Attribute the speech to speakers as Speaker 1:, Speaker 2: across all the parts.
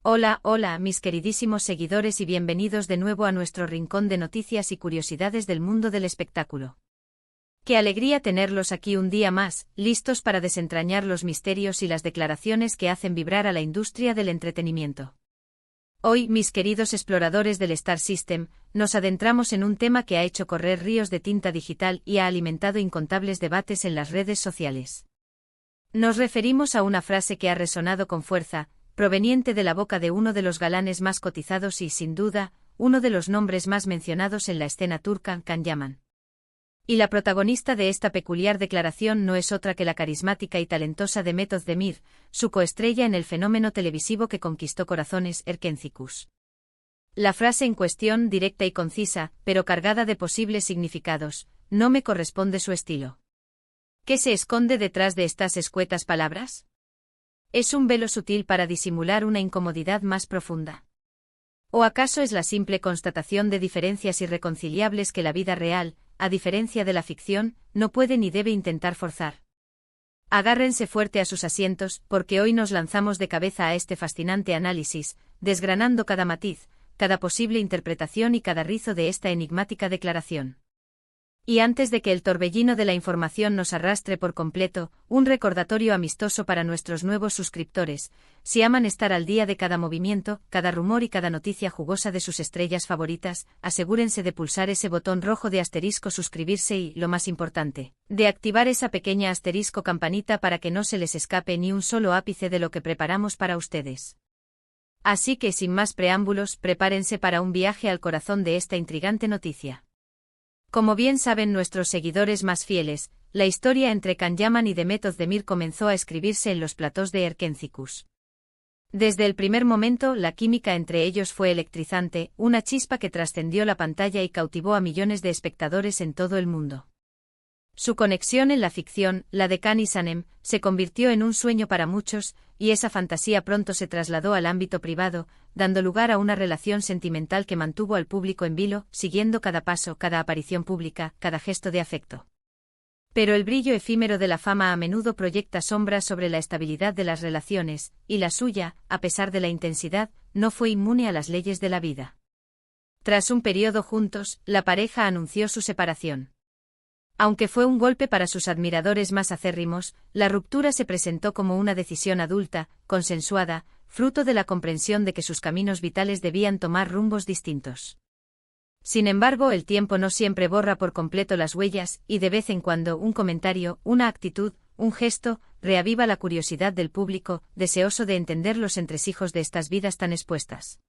Speaker 1: Hola, hola, mis queridísimos seguidores y bienvenidos de nuevo a nuestro rincón de noticias y curiosidades del mundo del espectáculo. Qué alegría tenerlos aquí un día más, listos para desentrañar los misterios y las declaraciones que hacen vibrar a la industria del entretenimiento. Hoy, mis queridos exploradores del Star System, nos adentramos en un tema que ha hecho correr ríos de tinta digital y ha alimentado incontables debates en las redes sociales. Nos referimos a una frase que ha resonado con fuerza, proveniente de la boca de uno de los galanes más cotizados y, sin duda, uno de los nombres más mencionados en la escena turca, Can Yaman. Y la protagonista de esta peculiar declaración no es otra que la carismática y talentosa Demet Özdemir, su coestrella en el fenómeno televisivo que conquistó corazones, Erkencikus. La frase en cuestión, directa y concisa, pero cargada de posibles significados, no me corresponde su estilo. ¿Qué se esconde detrás de estas escuetas palabras? ¿Es un velo sutil para disimular una incomodidad más profunda? ¿O acaso es la simple constatación de diferencias irreconciliables que la vida real, a diferencia de la ficción, no puede ni debe intentar forzar? Agárrense fuerte a sus asientos, porque hoy nos lanzamos de cabeza a este fascinante análisis, desgranando cada matiz, cada posible interpretación y cada rizo de esta enigmática declaración. Y antes de que el torbellino de la información nos arrastre por completo, un recordatorio amistoso para nuestros nuevos suscriptores: si aman estar al día de cada movimiento, cada rumor y cada noticia jugosa de sus estrellas favoritas, asegúrense de pulsar ese botón rojo de asterisco suscribirse y, lo más importante, de activar esa pequeña asterisco campanita para que no se les escape ni un solo ápice de lo que preparamos para ustedes. Así que sin más preámbulos, prepárense para un viaje al corazón de esta intrigante noticia. Como bien saben nuestros seguidores más fieles, la historia entre Can Yaman y Demet Özdemir comenzó a escribirse en los platós de Erkencikus. Desde el primer momento, la química entre ellos fue electrizante, una chispa que trascendió la pantalla y cautivó a millones de espectadores en todo el mundo. Su conexión en la ficción, la de Can y Sanem, se convirtió en un sueño para muchos, y esa fantasía pronto se trasladó al ámbito privado, dando lugar a una relación sentimental que mantuvo al público en vilo, siguiendo cada paso, cada aparición pública, cada gesto de afecto. Pero el brillo efímero de la fama a menudo proyecta sombras sobre la estabilidad de las relaciones, y la suya, a pesar de la intensidad, no fue inmune a las leyes de la vida. Tras un periodo juntos, la pareja anunció su separación. Aunque fue un golpe para sus admiradores más acérrimos, la ruptura se presentó como una decisión adulta, consensuada, fruto de la comprensión de que sus caminos vitales debían tomar rumbos distintos. Sin embargo, el tiempo no siempre borra por completo las huellas, y de vez en cuando un comentario, una actitud, un gesto, reaviva la curiosidad del público, deseoso de entender los entresijos de estas vidas tan expuestas.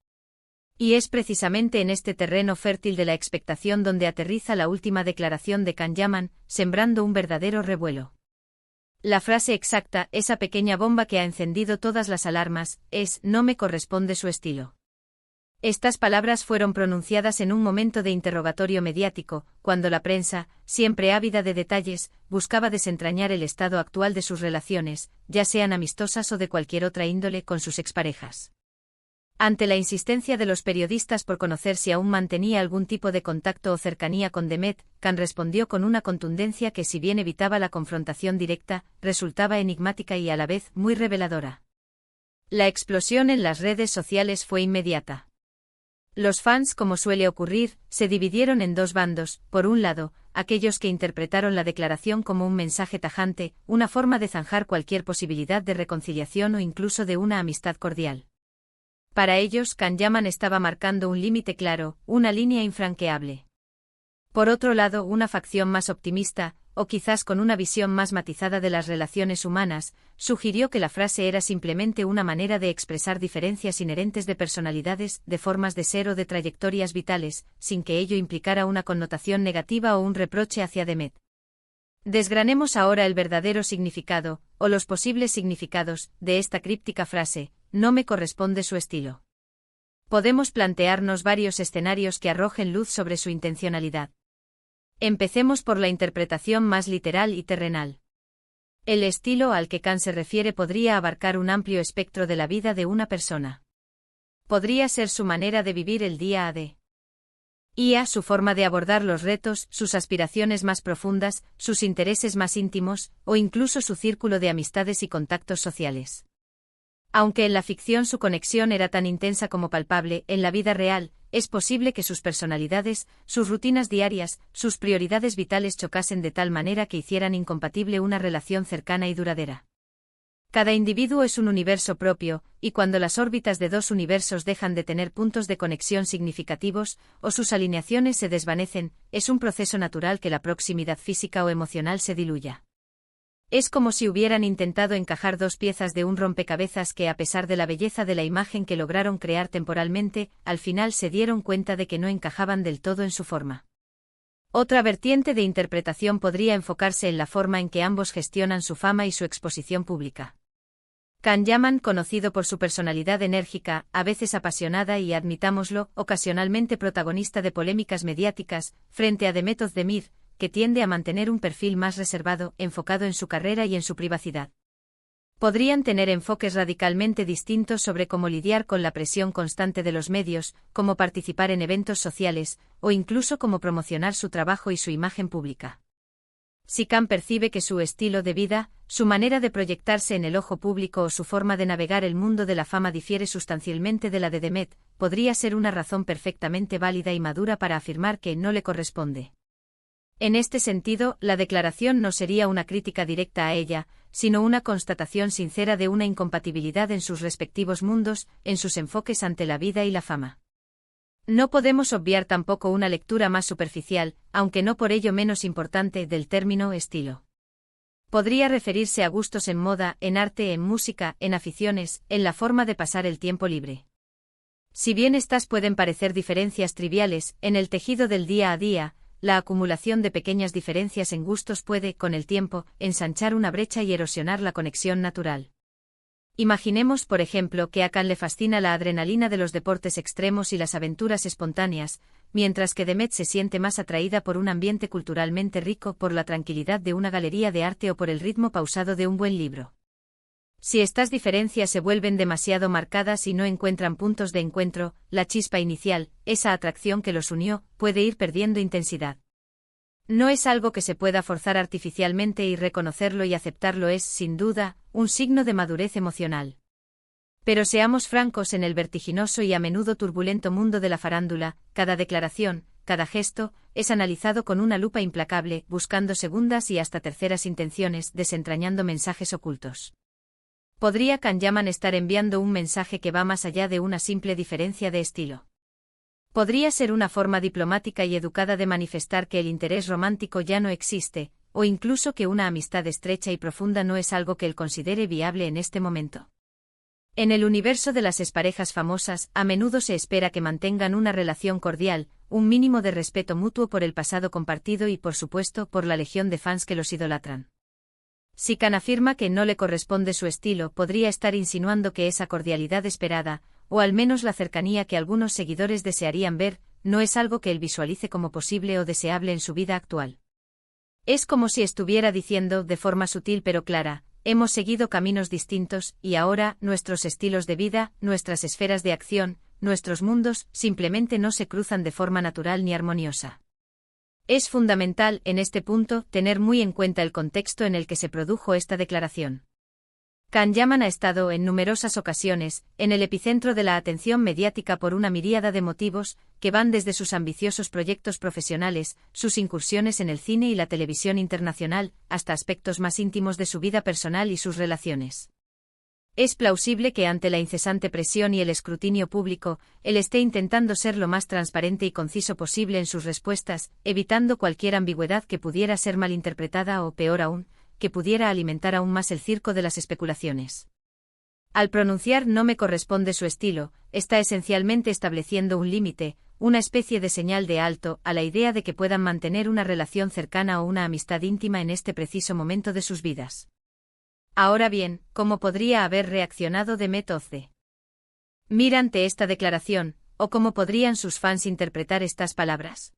Speaker 1: Y es precisamente en este terreno fértil de la expectación donde aterriza la última declaración de Can Yaman, sembrando un verdadero revuelo. La frase exacta, esa pequeña bomba que ha encendido todas las alarmas, es: no me corresponde su estilo. Estas palabras fueron pronunciadas en un momento de interrogatorio mediático, cuando la prensa, siempre ávida de detalles, buscaba desentrañar el estado actual de sus relaciones, ya sean amistosas o de cualquier otra índole, con sus exparejas. Ante la insistencia de los periodistas por conocer si aún mantenía algún tipo de contacto o cercanía con Demet, Can respondió con una contundencia que, si bien evitaba la confrontación directa, resultaba enigmática y a la vez muy reveladora. La explosión en las redes sociales fue inmediata. Los fans, como suele ocurrir, se dividieron en dos bandos: por un lado, aquellos que interpretaron la declaración como un mensaje tajante, una forma de zanjar cualquier posibilidad de reconciliación o incluso de una amistad cordial. Para ellos, Can Yaman estaba marcando un límite claro, una línea infranqueable. Por otro lado, una facción más optimista, o quizás con una visión más matizada de las relaciones humanas, sugirió que la frase era simplemente una manera de expresar diferencias inherentes de personalidades, de formas de ser o de trayectorias vitales, sin que ello implicara una connotación negativa o un reproche hacia Demet. Desgranemos ahora el verdadero significado, o los posibles significados, de esta críptica frase: no me corresponde su estilo. Podemos plantearnos varios escenarios que arrojen luz sobre su intencionalidad. Empecemos por la interpretación más literal y terrenal. El estilo al que Can se refiere podría abarcar un amplio espectro de la vida de una persona. Podría ser su manera de vivir el día a día, su forma de abordar los retos, sus aspiraciones más profundas, sus intereses más íntimos, o incluso su círculo de amistades y contactos sociales. Aunque en la ficción su conexión era tan intensa como palpable, en la vida real, es posible que sus personalidades, sus rutinas diarias, sus prioridades vitales chocasen de tal manera que hicieran incompatible una relación cercana y duradera. Cada individuo es un universo propio, y cuando las órbitas de dos universos dejan de tener puntos de conexión significativos, o sus alineaciones se desvanecen, es un proceso natural que la proximidad física o emocional se diluya. Es como si hubieran intentado encajar dos piezas de un rompecabezas que, a pesar de la belleza de la imagen que lograron crear temporalmente, al final se dieron cuenta de que no encajaban del todo en su forma. Otra vertiente de interpretación podría enfocarse en la forma en que ambos gestionan su fama y su exposición pública. Can Yaman, conocido por su personalidad enérgica, a veces apasionada y, admitámoslo, ocasionalmente protagonista de polémicas mediáticas, frente a Demet Özdemir, que tiende a mantener un perfil más reservado, enfocado en su carrera y en su privacidad. Podrían tener enfoques radicalmente distintos sobre cómo lidiar con la presión constante de los medios, cómo participar en eventos sociales, o incluso cómo promocionar su trabajo y su imagen pública. Si Can percibe que su estilo de vida, su manera de proyectarse en el ojo público o su forma de navegar el mundo de la fama difiere sustancialmente de la de Demet, podría ser una razón perfectamente válida y madura para afirmar que no le corresponde. En este sentido, la declaración no sería una crítica directa a ella, sino una constatación sincera de una incompatibilidad en sus respectivos mundos, en sus enfoques ante la vida y la fama. No podemos obviar tampoco una lectura más superficial, aunque no por ello menos importante, del término estilo. Podría referirse a gustos en moda, en arte, en música, en aficiones, en la forma de pasar el tiempo libre. Si bien estas pueden parecer diferencias triviales, en el tejido del día a día, la acumulación de pequeñas diferencias en gustos puede, con el tiempo, ensanchar una brecha y erosionar la conexión natural. Imaginemos, por ejemplo, que a Can le fascina la adrenalina de los deportes extremos y las aventuras espontáneas, mientras que Demet se siente más atraída por un ambiente culturalmente rico, por la tranquilidad de una galería de arte o por el ritmo pausado de un buen libro. Si estas diferencias se vuelven demasiado marcadas y no encuentran puntos de encuentro, la chispa inicial, esa atracción que los unió, puede ir perdiendo intensidad. No es algo que se pueda forzar artificialmente y reconocerlo y aceptarlo es, sin duda, un signo de madurez emocional. Pero seamos francos, en el vertiginoso y a menudo turbulento mundo de la farándula, cada declaración, cada gesto, es analizado con una lupa implacable, buscando segundas y hasta terceras intenciones, desentrañando mensajes ocultos. ¿Podría Can Yaman estar enviando un mensaje que va más allá de una simple diferencia de estilo? Podría ser una forma diplomática y educada de manifestar que el interés romántico ya no existe, o incluso que una amistad estrecha y profunda no es algo que él considere viable en este momento. En el universo de las exparejas famosas, a menudo se espera que mantengan una relación cordial, un mínimo de respeto mutuo por el pasado compartido y, por supuesto, por la legión de fans que los idolatran. Si Can afirma que no le corresponde su estilo, podría estar insinuando que esa cordialidad esperada, o al menos la cercanía que algunos seguidores desearían ver, no es algo que él visualice como posible o deseable en su vida actual. Es como si estuviera diciendo, de forma sutil pero clara, hemos seguido caminos distintos, y ahora, nuestros estilos de vida, nuestras esferas de acción, nuestros mundos, simplemente no se cruzan de forma natural ni armoniosa. Es fundamental, en este punto, tener muy en cuenta el contexto en el que se produjo esta declaración. Can Yaman ha estado, en numerosas ocasiones, en el epicentro de la atención mediática por una miríada de motivos, que van desde sus ambiciosos proyectos profesionales, sus incursiones en el cine y la televisión internacional, hasta aspectos más íntimos de su vida personal y sus relaciones. Es plausible que ante la incesante presión y el escrutinio público, él esté intentando ser lo más transparente y conciso posible en sus respuestas, evitando cualquier ambigüedad que pudiera ser malinterpretada o, peor aún, que pudiera alimentar aún más el circo de las especulaciones. Al pronunciar "no me corresponde su estilo", está esencialmente estableciendo un límite, una especie de señal de alto, a la idea de que puedan mantener una relación cercana o una amistad íntima en este preciso momento de sus vidas. Ahora bien, ¿cómo podría haber reaccionado Demet Özdemir ante esta declaración, o cómo podrían sus fans interpretar estas palabras?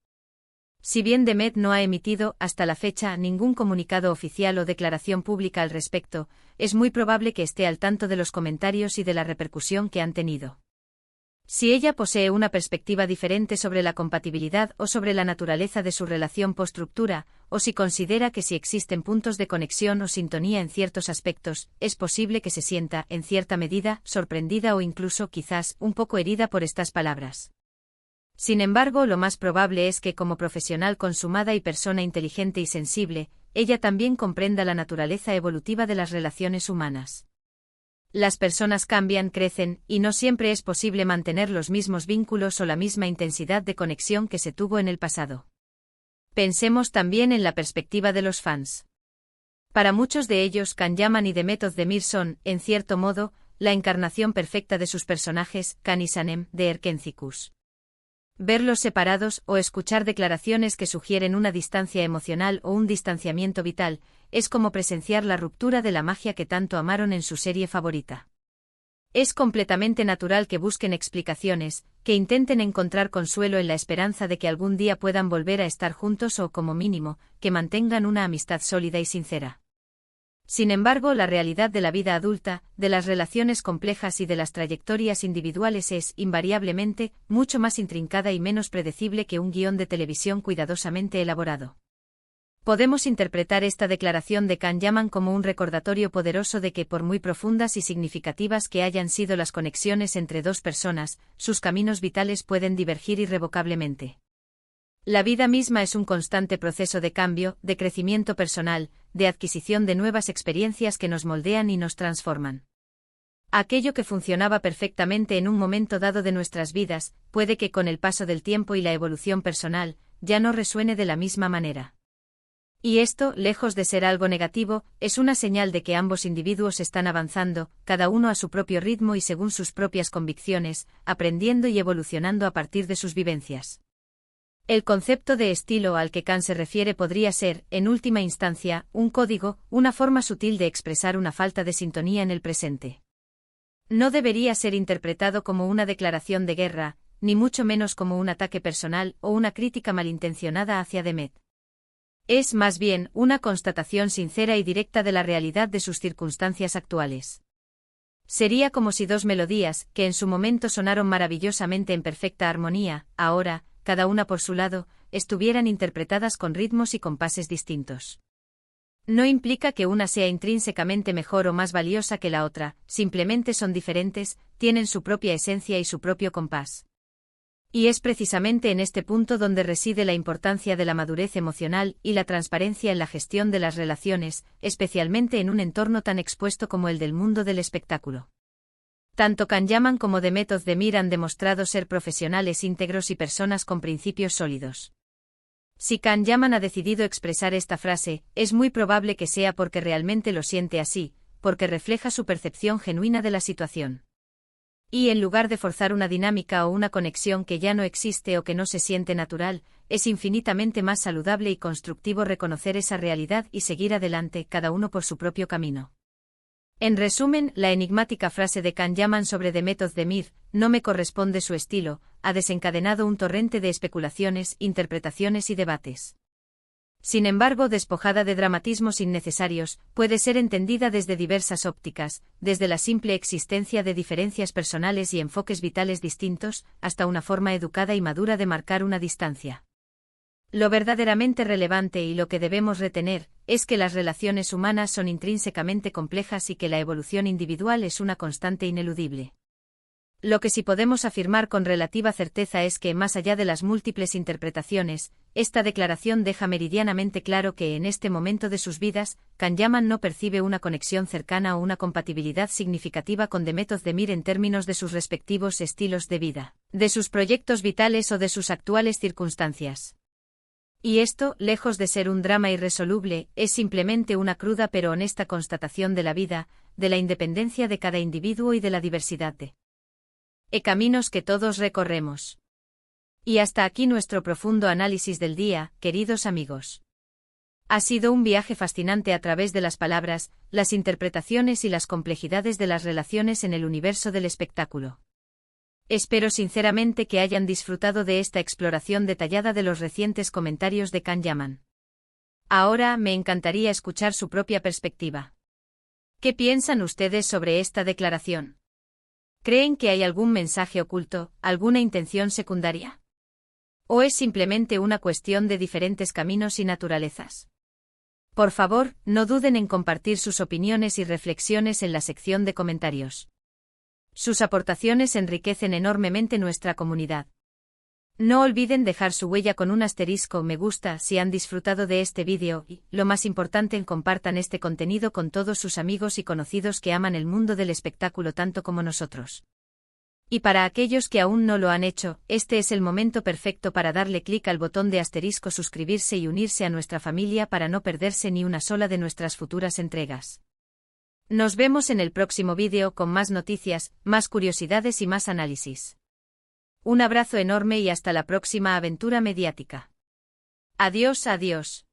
Speaker 1: Si bien Demet no ha emitido, hasta la fecha, ningún comunicado oficial o declaración pública al respecto, es muy probable que esté al tanto de los comentarios y de la repercusión que han tenido. Si ella posee una perspectiva diferente sobre la compatibilidad o sobre la naturaleza de su relación post-ruptura, o si considera que si existen puntos de conexión o sintonía en ciertos aspectos, es posible que se sienta, en cierta medida, sorprendida o incluso, quizás, un poco herida por estas palabras. Sin embargo, lo más probable es que como profesional consumada y persona inteligente y sensible, ella también comprenda la naturaleza evolutiva de las relaciones humanas. Las personas cambian, crecen, y no siempre es posible mantener los mismos vínculos o la misma intensidad de conexión que se tuvo en el pasado. Pensemos también en la perspectiva de los fans. Para muchos de ellos, Can Yaman y The Method de Mir son, en cierto modo, la encarnación perfecta de sus personajes, Can y Sanem, de Erkentzikos. Verlos separados o escuchar declaraciones que sugieren una distancia emocional o un distanciamiento vital, es como presenciar la ruptura de la magia que tanto amaron en su serie favorita. Es completamente natural que busquen explicaciones, que intenten encontrar consuelo en la esperanza de que algún día puedan volver a estar juntos o, como mínimo, que mantengan una amistad sólida y sincera. Sin embargo, la realidad de la vida adulta, de las relaciones complejas y de las trayectorias individuales es, invariablemente, mucho más intrincada y menos predecible que un guión de televisión cuidadosamente elaborado. Podemos interpretar esta declaración de Can Yaman como un recordatorio poderoso de que, por muy profundas y significativas que hayan sido las conexiones entre dos personas, sus caminos vitales pueden divergir irrevocablemente. La vida misma es un constante proceso de cambio, de crecimiento personal, de adquisición de nuevas experiencias que nos moldean y nos transforman. Aquello que funcionaba perfectamente en un momento dado de nuestras vidas, puede que con el paso del tiempo y la evolución personal, ya no resuene de la misma manera. Y esto, lejos de ser algo negativo, es una señal de que ambos individuos están avanzando, cada uno a su propio ritmo y según sus propias convicciones, aprendiendo y evolucionando a partir de sus vivencias. El concepto de estilo al que Can se refiere podría ser, en última instancia, un código, una forma sutil de expresar una falta de sintonía en el presente. No debería ser interpretado como una declaración de guerra, ni mucho menos como un ataque personal o una crítica malintencionada hacia Demet. Es más bien una constatación sincera y directa de la realidad de sus circunstancias actuales. Sería como si dos melodías, que en su momento sonaron maravillosamente en perfecta armonía, ahora, cada una por su lado, estuvieran interpretadas con ritmos y compases distintos. No implica que una sea intrínsecamente mejor o más valiosa que la otra, simplemente son diferentes, tienen su propia esencia y su propio compás. Y es precisamente en este punto donde reside la importancia de la madurez emocional y la transparencia en la gestión de las relaciones, especialmente en un entorno tan expuesto como el del mundo del espectáculo. Tanto Can Yaman como The Method de Mir han demostrado ser profesionales íntegros y personas con principios sólidos. Si Can Yaman ha decidido expresar esta frase, es muy probable que sea porque realmente lo siente así, porque refleja su percepción genuina de la situación. Y en lugar de forzar una dinámica o una conexión que ya no existe o que no se siente natural, es infinitamente más saludable y constructivo reconocer esa realidad y seguir adelante, cada uno por su propio camino. En resumen, la enigmática frase de Can Yaman sobre The Method de Mir, no me corresponde su estilo, ha desencadenado un torrente de especulaciones, interpretaciones y debates. Sin embargo, despojada de dramatismos innecesarios, puede ser entendida desde diversas ópticas, desde la simple existencia de diferencias personales y enfoques vitales distintos, hasta una forma educada y madura de marcar una distancia. Lo verdaderamente relevante y lo que debemos retener, es que las relaciones humanas son intrínsecamente complejas y que la evolución individual es una constante ineludible. Lo que sí podemos afirmar con relativa certeza es que, más allá de las múltiples interpretaciones, esta declaración deja meridianamente claro que en este momento de sus vidas, Can Yaman no percibe una conexión cercana o una compatibilidad significativa con The Method de Mir en términos de sus respectivos estilos de vida, de sus proyectos vitales o de sus actuales circunstancias. Y esto, lejos de ser un drama irresoluble, es simplemente una cruda pero honesta constatación de la vida, de la independencia de cada individuo y de la diversidad de caminos que todos recorremos. Y hasta aquí nuestro profundo análisis del día, queridos amigos. Ha sido un viaje fascinante a través de las palabras, las interpretaciones y las complejidades de las relaciones en el universo del espectáculo. Espero sinceramente que hayan disfrutado de esta exploración detallada de los recientes comentarios de Can Yaman. Ahora me encantaría escuchar su propia perspectiva. ¿Qué piensan ustedes sobre esta declaración? ¿Creen que hay algún mensaje oculto, alguna intención secundaria? ¿O es simplemente una cuestión de diferentes caminos y naturalezas? Por favor, no duden en compartir sus opiniones y reflexiones en la sección de comentarios. Sus aportaciones enriquecen enormemente nuestra comunidad. No olviden dejar su huella con un asterisco me gusta si han disfrutado de este vídeo y, lo más importante, compartan este contenido con todos sus amigos y conocidos que aman el mundo del espectáculo tanto como nosotros. Y para aquellos que aún no lo han hecho, este es el momento perfecto para darle clic al botón de asterisco suscribirse y unirse a nuestra familia para no perderse ni una sola de nuestras futuras entregas. Nos vemos en el próximo vídeo con más noticias, más curiosidades y más análisis. Un abrazo enorme y hasta la próxima aventura mediática. Adiós, adiós.